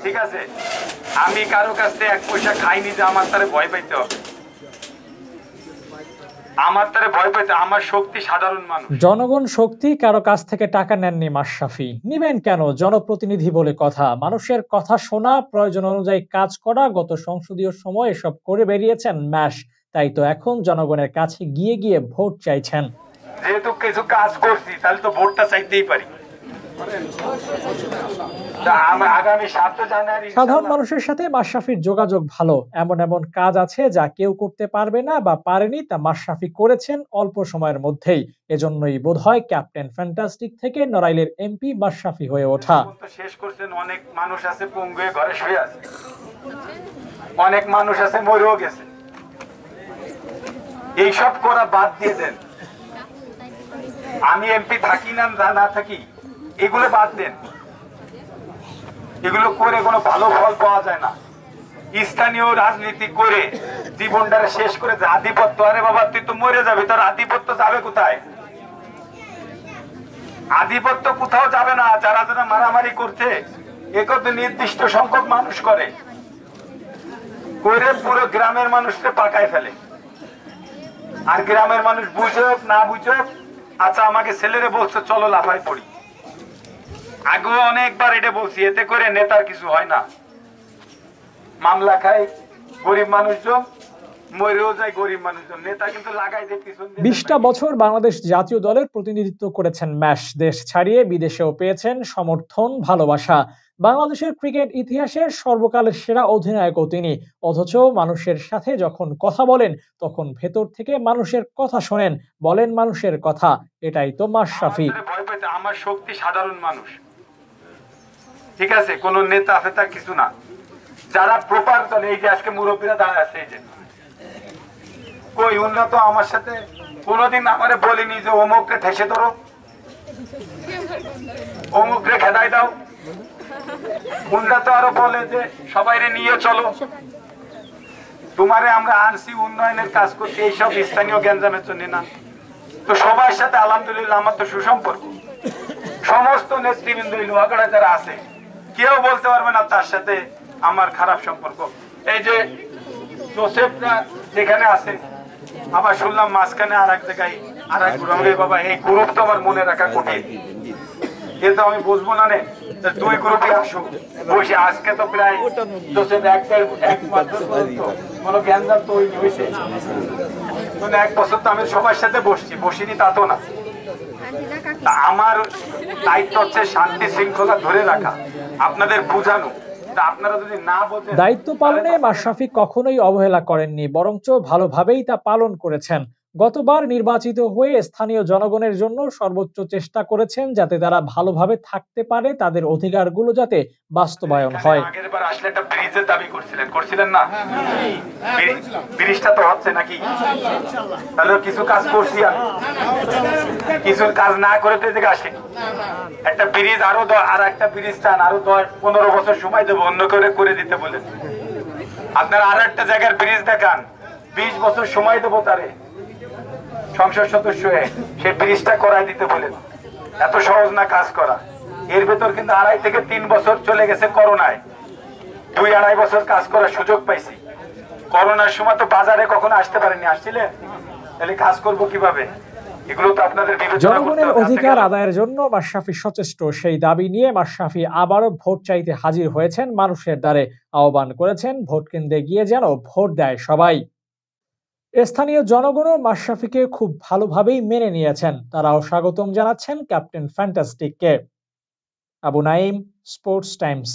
ঠিক আছে, আমি কারো কাছে 1 পয়সা খাইনি যে আমার তারে ভয় পাইতে হবে। আমার শক্তি সাধারণ মানুষ। জনগণ শক্তি, কারো কাছ থেকে টাকা নেননি মাশরাফি। নিবেন কেন? জনপ্রতিনিধি বলে কথা, মানুষের কথা শোনা, প্রয়োজন অনুযায়ী কাজ করা। গত সংসদীয় সময় এসব করে বেরিয়েছেন ম্যাশ। তাই তো এখন জনগণের কাছে গিয়ে গিয়ে ভোট চাইছেন। যেহেতু কিছু কাজ করছি, তাহলে তো ভোটটা চাইতেই পারি। সাধারণ মানুষের সাথে মাশরাফির যোগাযোগ ভালো। এমন এমন কাজ আছে যা কেউ করতে পারবে না বা পারেনি, তা মাশরাফি করেছেন অল্প সময়ের মধ্যেই। এজন্যই বোধহয় ক্যাপ্টেন ফ্যান্টাস্টিক থেকে নড়াইলের এমপি মাশরাফি হয়ে ওঠা। শেষ করছেন। অনেক মানুষ আছে পঙ্গু হয়ে ঘরে শুয়ে আছে, অনেক মানুষ আছে মরেও গেছে। এইসব করা বাদ দিয়ে দেন। আমি এমপি থাকি না থাকি, এগুলো বাদ দেন। এগুলো করে কোনো ভালো ফল পাওয়া যায় না। স্থানীয় রাজনীতি করে জীবনটারে শেষ করে আধিপত্য, আরে বাবা তুই তো মরে যাবে, তোর আধিপত্য যাবে কোথায়? আধিপত্য কোথাও যাবে না। যারা যারা মারামারি করছে, একটু নির্দিষ্ট সংখ্যক মানুষ করে পুরো গ্রামের মানুষকে পাকায় ফেলে। আর গ্রামের মানুষ বুঝুক না বুঝুক, আচ্ছা আমাকে ছেলেরে বলছো চলো লাফাই পড়ি, আগেও অনেকবার এটা বলছি, এতে করে নেতার কিছু হয় না। মামলা খায় গরিব মানুষজন, মরেও যায় গরিব মানুষজন, নেতা কিন্তু লাগাই দেয় পিছন দিয়ে। 20টা বছর বাংলাদেশ জাতীয় দলের প্রতিনিধিত্ব করেছেন ম্যাশ। দেশ ছাড়িয়ে বিদেশেও পেয়েছেন সমর্থন, ভালোবাসা। বাংলাদেশের ক্রিকেট ইতিহাসের সর্বকালের সেরা অধিনায়কও তিনি। অথচ মানুষের সাথে যখন কথা বলেন, তখন ভেতর থেকে মানুষের কথা শোনেন, বলেন মানুষের কথা। এটাই তো মাশরাফি। ভয় পেতে আমার শক্তি সাধারণ মানুষ, ঠিক আছে, কোন নেতা ফেতা কিছু না। যারা প্রপার দলে, এই যে আজকে মুরব্বীরা দাঁড়ায় আছে, এই যে কই উন্নত আমার সাথে কোনোদিন আমারে বলিনি যে অমুকরে ঠেসে ধরো, অমুকরে খেদাই দাও। উন্নত আরো বলে যে সবাইরে নিয়ে চলো। তোমারে আমরা আনছি উন্নয়নের কাজ করতে, এইসব স্থানীয় গ্যাঞ্জামের জন্য না। তো সবার সাথে আলহামদুলিল্লাহ আমার তো সুসম্পর্ক। সমস্ত নেতৃবৃন্দ লোহাগড়া যারা আছে, কেউ বলতে পারবে না তার সাথে আমার খারাপ সম্পর্ক। এই যে জোসেফরা যেখানে আছে, আবার শুনলাম মাঝখানে আর এক জায়গায় আর এক গ্রুপ। বাবা এই গ্রুপ তো আমার মনে রাখা কঠিন, কিন্তু আমি বুঝবো না। দুই গ্রুপে আসুক বসে, আজকে তো প্রায় জোসেফ একমাত্র কোনো জ্ঞানদান তৈরি হয়েছে। 1 বছর তো আমি সবার সাথে বসিনি, তা তো না। আমার দায়িত্ব হচ্ছে শান্তি শৃঙ্খলা ধরে রাখা, আপনাদের বোঝানো। দায়িত্ব পালনে মাশরাফি কখনোই অবহেলা করেননি, বরঞ্চ ভালোভাবেই তা পালন করেছেন। গতবার নির্বাচিত হয়ে স্থানীয় জনগণের জন্য সর্বোচ্চ চেষ্টা করেছেন, যাতে তারা ভালোভাবে থাকতে পারে, তাদের অধিকারগুলো যাতে বাস্তবায়ন হয়। আগেরবার আসলে একটা ব্রিজের দাবি করছিলেন না? ব্রিজটা তো হচ্ছে নাকি? তাহলে কিছু কাজ করছি, আমি কিছু কাজ না করে তো এদিকে আসে। একটা ব্রিজ আর একটা ব্রিজ টান, আরো 10-15 বছর সময় দেবো অন্য করে দিতে বলে। আপনারা আর একটা জায়গার ব্রিজ দেখান, 20 বছর সময় দেবো তারে সংসদ সদস্য হয়ে সেই ব্রিজটা করাই দিতে বলেন। এত সহজ না কাজ করা। এর ভেতর কিন্তু 2.5 থেকে 3 বছর চলে গেছে করোনায়। 2-2.5 বছর কাজ করার সুযোগ পাইছি। করোনার সময় তো বাজারে কখনো আসতে পারেনি, আসছিলেন? তাহলে কাজ করব কিভাবে? এগুলো তো আপনাদের জনগণের অধিকার আদায়ের জন্য মাশরাফি সচেষ্ট। সেই দাবি নিয়ে মাশরাফি আবারও ভোট চাইতে হাজির হয়েছেন মানুষের দ্বারে। আহ্বান করেছেন ভোট কেন্দ্রে গিয়ে যেন ভোট দেয় সবাই। স্থানীয় জনগণও মাশরাফিকে খুব ভালোভাবেই মেনে নিয়েছেন। তারাও স্বাগতম জানাচ্ছেন ক্যাপ্টেন ফ্যান্টাস্টিককে। Abu Naim, Sports Times.